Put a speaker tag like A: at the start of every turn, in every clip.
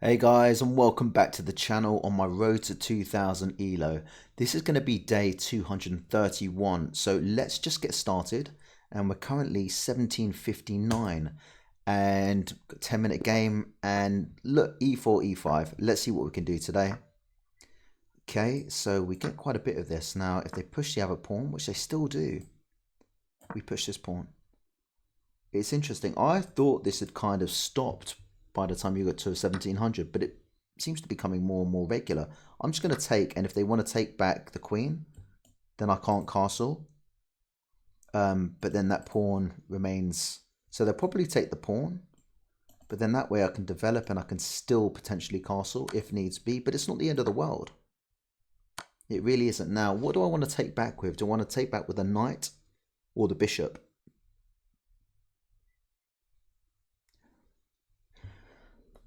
A: Hey guys, and welcome back to the channel on my road to 2000 ELO. This is going to be day 231, so let's just get started. And we're currently 1759 and 10-minute game. And look, e4, e5. Let's see what we can do today. Okay, so we get quite a bit of this. Now, if they push the other pawn, which they still do, we push this pawn. It's interesting. I thought this had kind of stopped by the time you got to 1700, but it seems to be becoming more and more regular. I'm just going to take, and if they want to take back the queen, then I can't castle. But then that pawn remains. So they'll probably take the pawn, but then that way I can develop and I can still potentially castle if needs be. But it's not the end of the world. It really isn't. Now, what do I want to take back with? Do I want to take back with a knight or the bishop?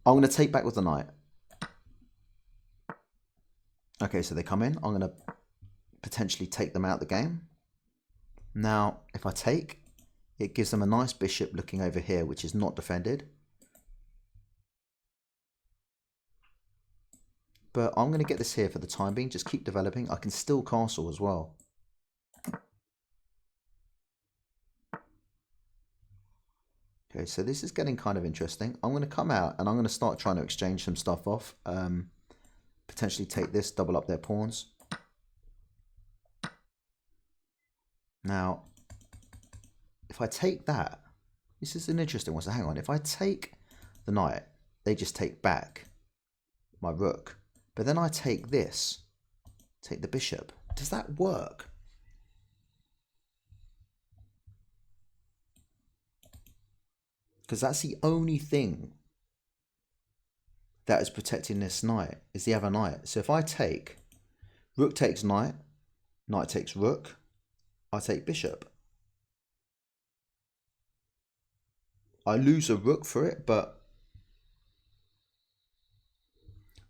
A: I'm going to take back with the knight. Okay, so they come in. I'm going to potentially take them out of the game. Now, if I take, it gives them a nice bishop looking over here, which is not defended. But I'm going to get this here for the time being. Just keep developing. I can still castle as well. Okay, so this is getting kind of interesting. I'm going to come out and I'm going to start trying to exchange some stuff off. Potentially take this, double up their pawns. Now, if I take that, this is an interesting one. So hang on, if I take the knight, they just take back my rook. But then I take this, take the bishop. Does that work? Because that's the only thing that is protecting this knight, is the other knight. So if I take, rook takes knight, knight takes rook, I take bishop. I lose a rook for it, but...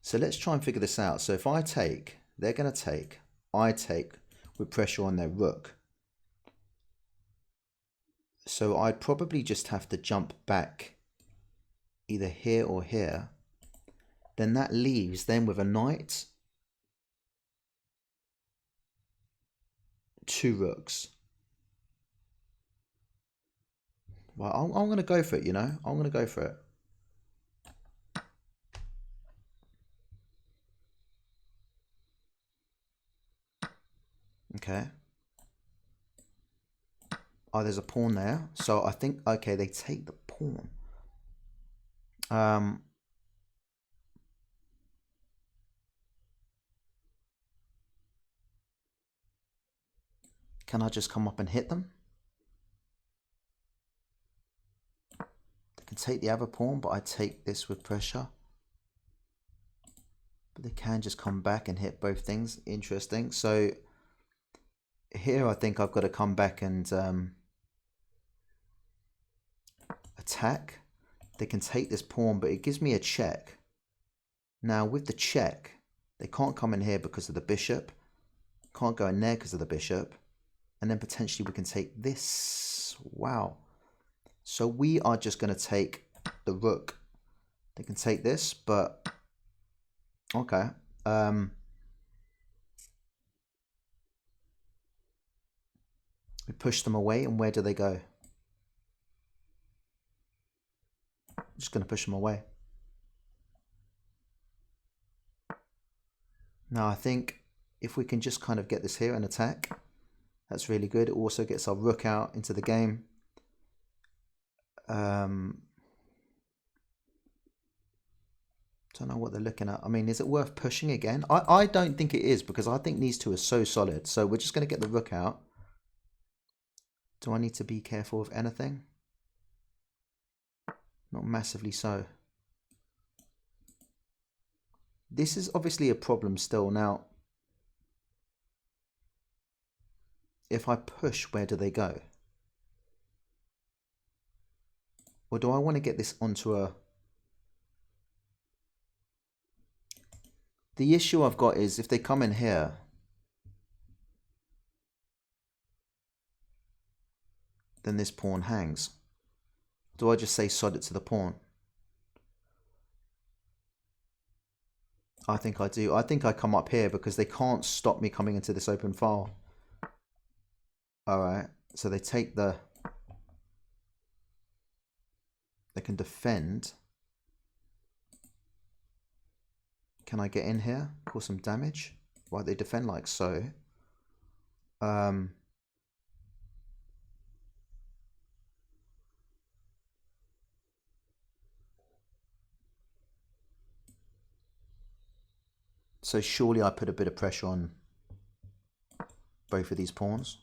A: So let's try and figure this out. So if I take, they're going to take, I take with pressure on their rook. So I'd probably just have to jump back either here or here. Then that leaves them with a knight, two rooks. Well, I'm going to go for it, you know. I'm going to go for it. Okay. Oh, there's a pawn there. So I think, okay, they take the pawn. Can I just come up and hit them? They can take the other pawn, but I take this with pressure. But they can just come back and hit both things. Interesting. So here I think I've got to come back and attack. They can take this pawn, but it gives me a check. Now with the check, they can't come in here because of the bishop. Can't go in there because of the bishop. And then potentially we can take this. Wow. So we are just going to take the rook. They can take this, but... Okay. We push them away, and where do they go? I'm just going to push them away. Now I think if we can just kind of get this here and attack, that's really good. It also gets our rook out into the game. Don't know what they're looking at. I mean, is it worth pushing again? I don't think it is, because I think these two are so solid. So we're just going to get the rook out. Do I need to be careful of anything? Not massively so. This is obviously a problem still. Now, if I push, where do they go? Or do I want to get this onto a... The issue I've got is if they come in here, then this pawn hangs. Do I just say sod it to the pawn? I think I do. I think I come up here because they can't stop me coming into this open file. All right. So they take the... They can defend. Can I get in here? Cause some damage? Why they defend like so? So surely I put a bit of pressure on both of these pawns.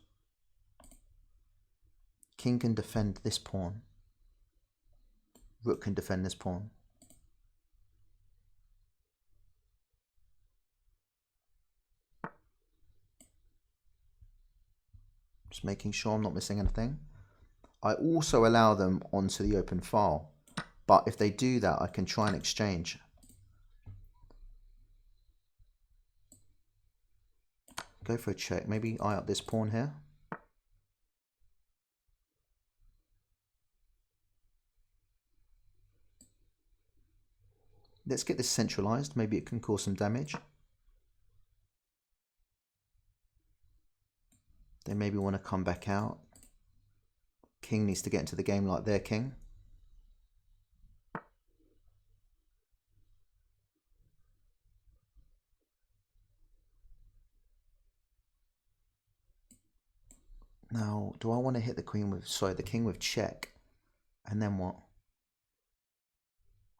A: King can defend this pawn. Rook can defend this pawn. Just making sure I'm not missing anything. I also allow them onto the open file. But if they do that, I can try and exchange. Go for a check. Maybe eye up this pawn here. Let's get this centralized. Maybe it can cause some damage. They maybe want to come back out. King needs to get into the game like their king. Now, do I want to hit the queen with, sorry, the king with check? And then what?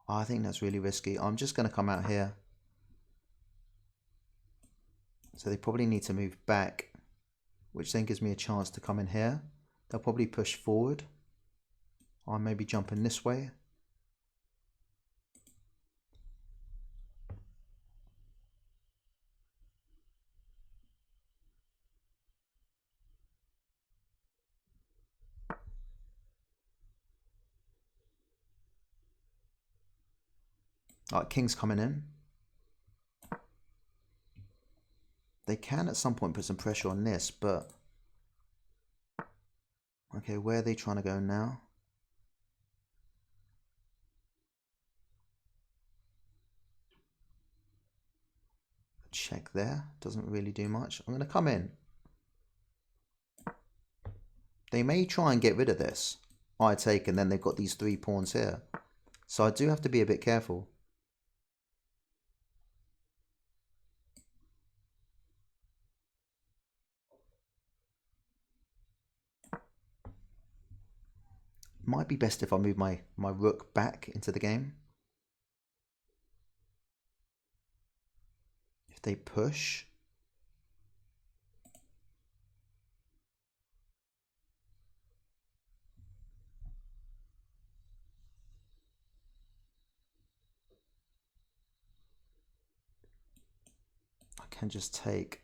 A: Oh, I think that's really risky. I'm just going to come out here. So they probably need to move back, which then gives me a chance to come in here. They'll probably push forward. I may be jumping this way. Alright, king's coming in. They can at some point put some pressure on this, but... Okay, where are they trying to go now? Check there. Doesn't really do much. I'm going to come in. They may try and get rid of this. I take, and then they've got these 3 pawns here. So I do have to be a bit careful. Might be best if I move my rook back into the game. If they push. I can just take.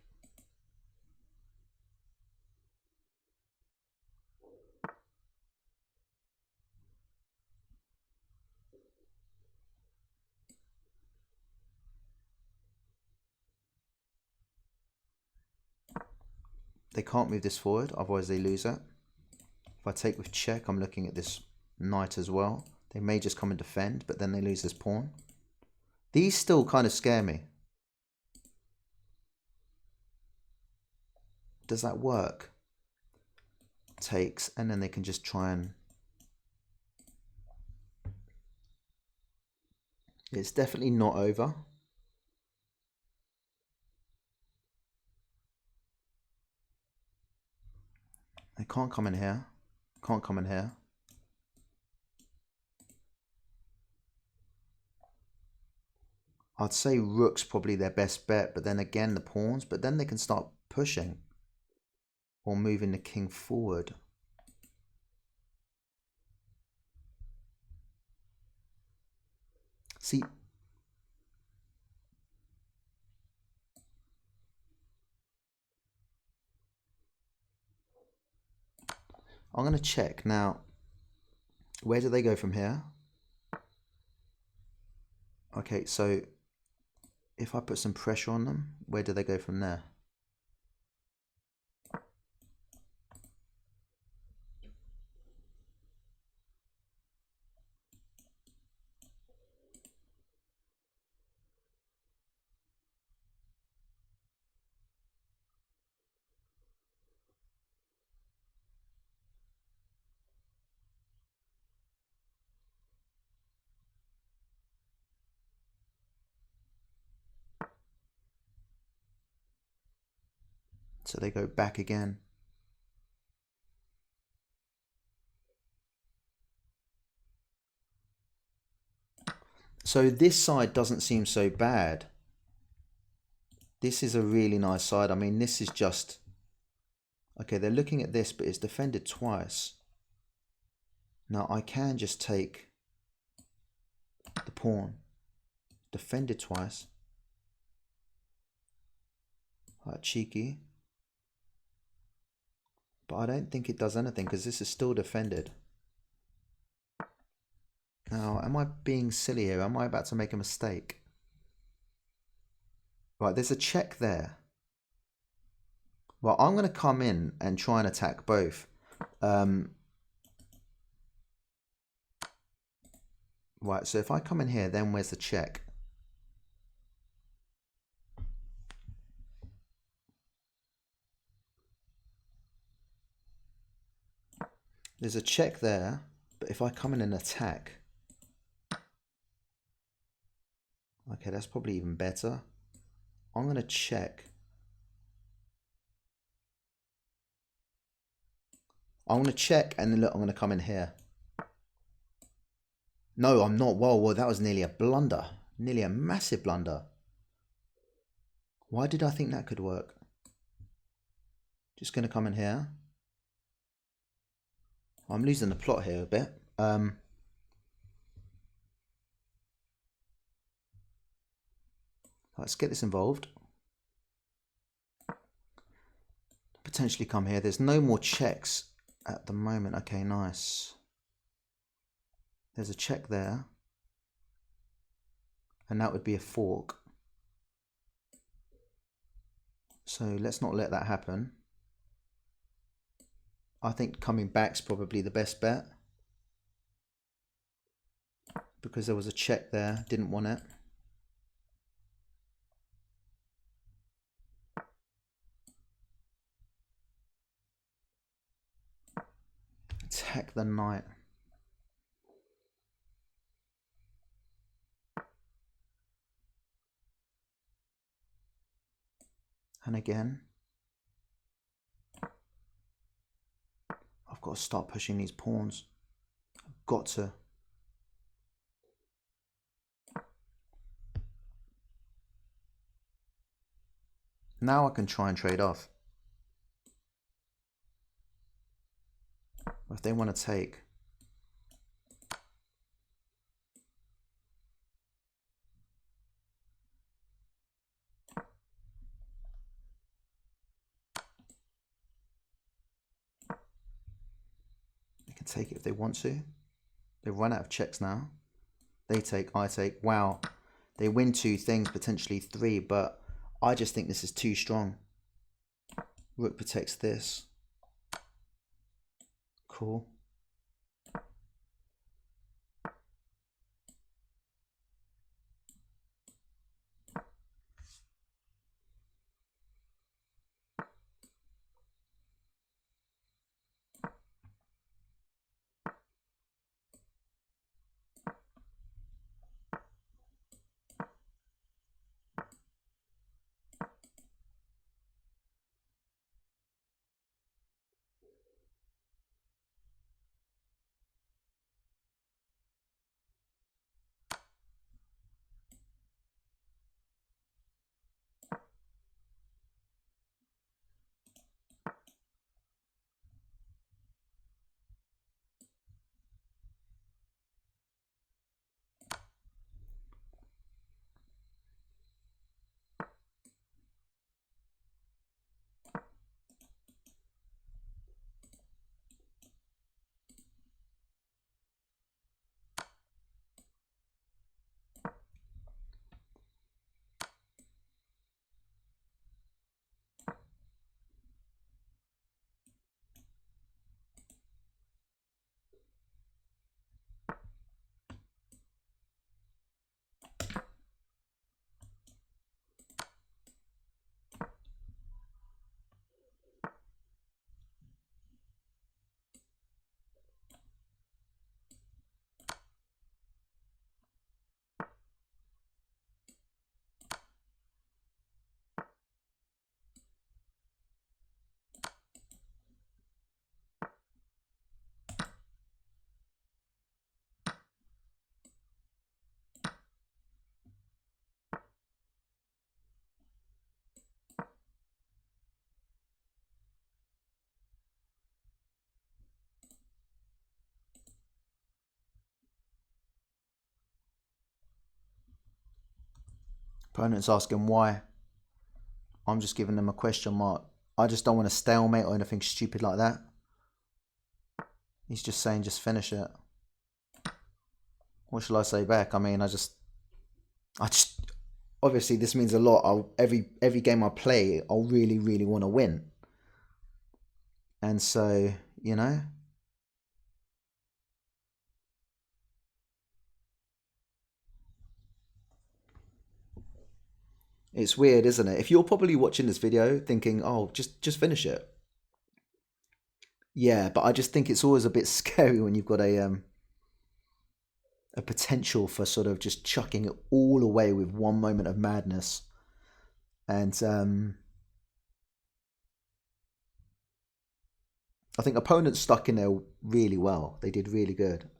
A: They can't move this forward, otherwise they lose it. If I take with check, I'm looking at this knight as well. They may just come and defend, but then they lose this pawn. These still kind of scare me. Does that work? Takes, and then they can just try and... It's definitely not over. They can't come in here. Can't come in here. I'd say rook's probably their best bet, but then again the pawns, but then they can start pushing or moving the king forward. See, I'm going to check now. Where do they go from here? Okay, so if I put some pressure on them, where do they go from there? So they go back again. So this side doesn't seem so bad. This is a really nice side. I mean, this is just... Okay, they're looking at this, but it's defended twice. Now I can just take the pawn. Defended twice. Like cheeky. But I don't think it does anything because this is still defended. Now, am I being silly here? Am I about to make a mistake? Right, there's a check there. Well, I'm going to come in and try and attack both. Right, so if I come in here, then where's the check? There's a check there, but if I come in and attack... Okay, that's probably even better. I'm going to check. I'm going to check and then look, I'm going to come in here. No, I'm not. Whoa, that was nearly a blunder. Nearly a massive blunder. Why did I think that could work? Just going to come in here. I'm losing the plot here a bit. Let's get this involved. Potentially come here. There's no more checks at the moment. Okay, nice. There's a check there. And that would be a fork. So let's not let that happen. I think coming back's probably the best bet. Because there was a check there. Didn't want it. Attack the knight. And again. I've got to start pushing these pawns. I've got to. Now I can try and trade off. If they want to take. They can take it if they want to. They've run out of checks now. They take, I take. Wow. They win 2 things, potentially 3, but I just think this is too strong. Rook protects this. Cool. Opponent's asking why. I'm just giving them a question mark. I just don't want a stalemate or anything stupid like that. He's just saying just finish it. What shall I say back? I mean, I just obviously this means a lot. Every game I play, I'll really want to win. And so, you know, it's weird, isn't it? If you're probably watching this video thinking, "Oh, just finish it." Yeah, but I just think it's always a bit scary when you've got a potential for sort of just chucking it all away with one moment of madness. And I think opponents stuck in there really well. They did really good.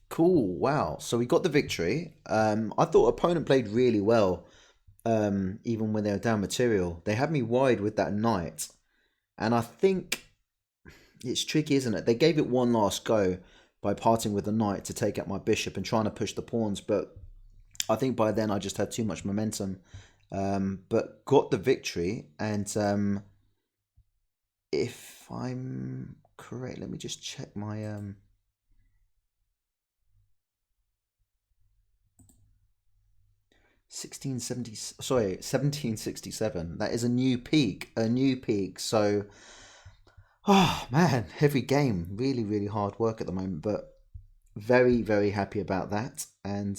A: Cool. Wow. So we got the victory. I thought opponent played really well. Even when they were down material, they had me wide with that knight, and I think it's tricky, isn't it? They gave it one last go by parting with the knight to take out my bishop and trying to push the pawns, but I think by then I just had too much momentum. But got the victory, and if I'm correct, let me just check my 1670, sorry, 1767. That is a new peak, a new peak. So, oh man, every game, really hard work at the moment, but very happy about that. And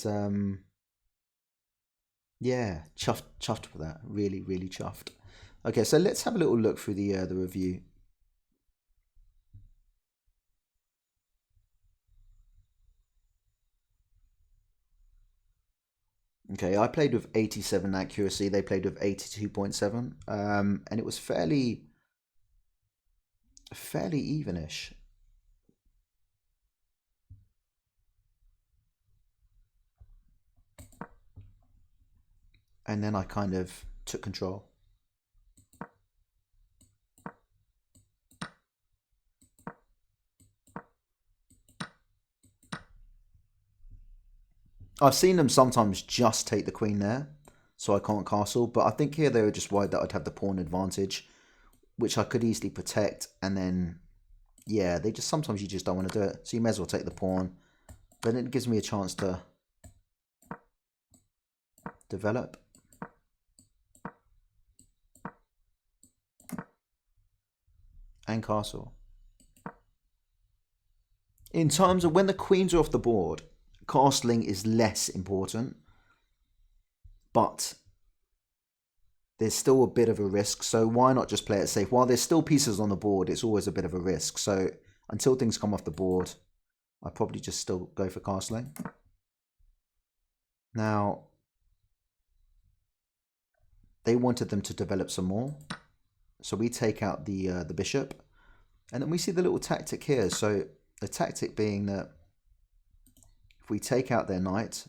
A: yeah, chuffed with that. Really chuffed. Okay, so let's have a little look through the review. Okay, I played with 87 accuracy. They played with 82.7, and it was fairly evenish. And then I kind of took control. I've seen them sometimes just take the queen there, so I can't castle. But I think here they were just worried that I'd have the pawn advantage, which I could easily protect. And then, yeah, they just sometimes you just don't want to do it. So you may as well take the pawn. But it gives me a chance to develop. And castle. In terms of when the queens are off the board, castling is less important. But there's still a bit of a risk, so why not just play it safe? While there's still pieces on the board, it's always a bit of a risk. So until things come off the board, I probably just still go for castling. Now, they wanted them to develop some more, so we take out the bishop, and then we see the little tactic here. So the tactic being that if we take out their knight,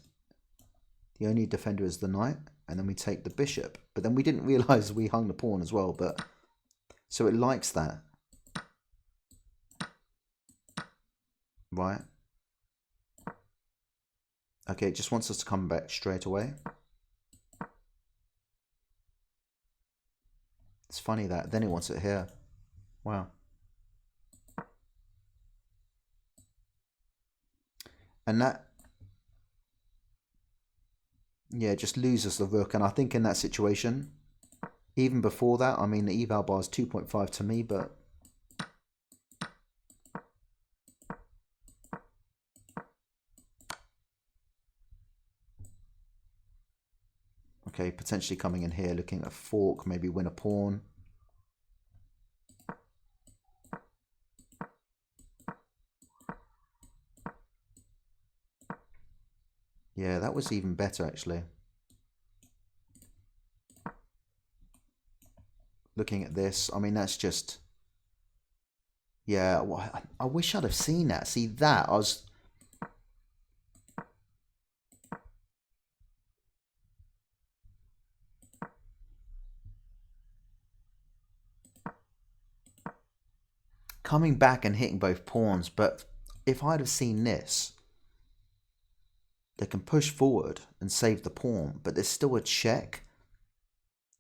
A: the only defender is the knight, and then we take the bishop. But then we didn't realize we hung the pawn as well. But so it likes that, right? Okay, it just wants us to come back straight away. It's funny that then it wants it here. Wow. And that, yeah, just loses the rook. And I think in that situation, even before that, I mean, the eval bar is 2.5 to me, but okay, potentially coming in here, looking at fork, maybe win a pawn. Yeah, that was even better, actually. Looking at this, I mean, that's just... Yeah, I wish I'd have seen that. See, that, I was... coming back and hitting both pawns, but if I'd have seen this, they can push forward and save the pawn, but there's still a check.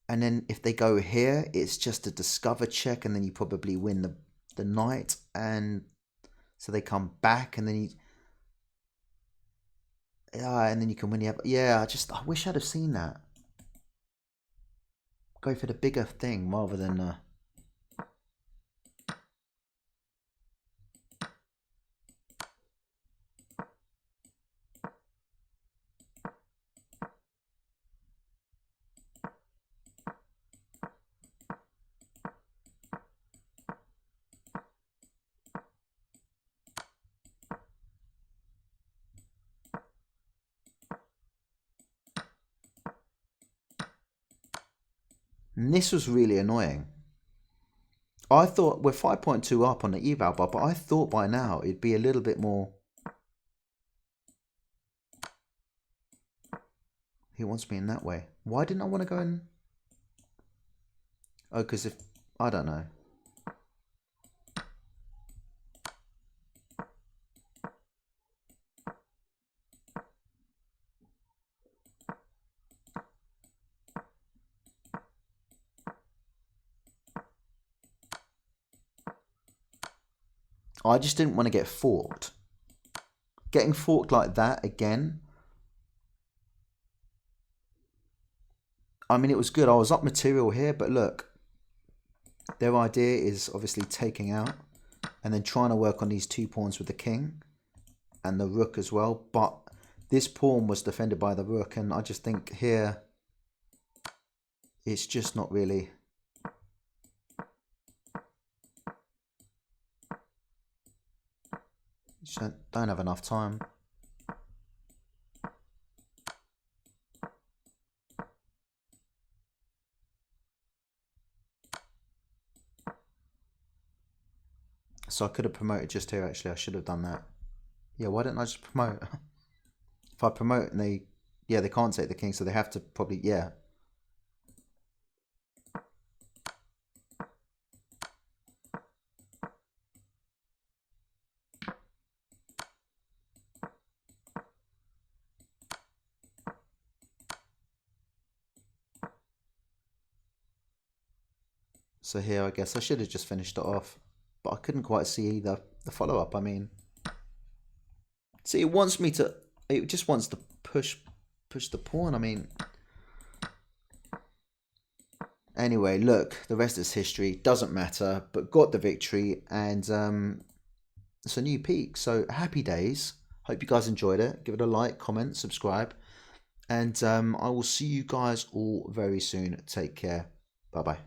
A: And then if they go here, it's just a discover check, and then you probably win the knight. And so they come back, and then you can win the... Yeah, I wish I'd have seen that. Go for the bigger thing rather than... And this was really annoying. I thought we're 5.2 up on the eval bar, but I thought by now it'd be a little bit more... He wants me in that way. Why didn't I want to go in? Oh, because if... I don't know. I just didn't want to get forked. Getting forked like that again. I mean, it was good. I was up material here, but look. Their idea is obviously taking out and then trying to work on these 2 pawns with the king and the rook as well. But this pawn was defended by the rook, and I just think here it's just not really... Just don't have enough time. So I could have promoted just here, actually. I should have done that. Yeah, why didn't I just promote? If I promote and they... Yeah, they can't take the king, so they have to probably... Yeah. So here, I guess I should have just finished it off, but I couldn't quite see the follow-up. I mean, see, it wants me to, it just wants to push the pawn. I mean, anyway, look, the rest is history. Doesn't matter, but got the victory, and it's a new peak. So happy days. Hope you guys enjoyed it. Give it a like, comment, subscribe, and I will see you guys all very soon. Take care. Bye bye.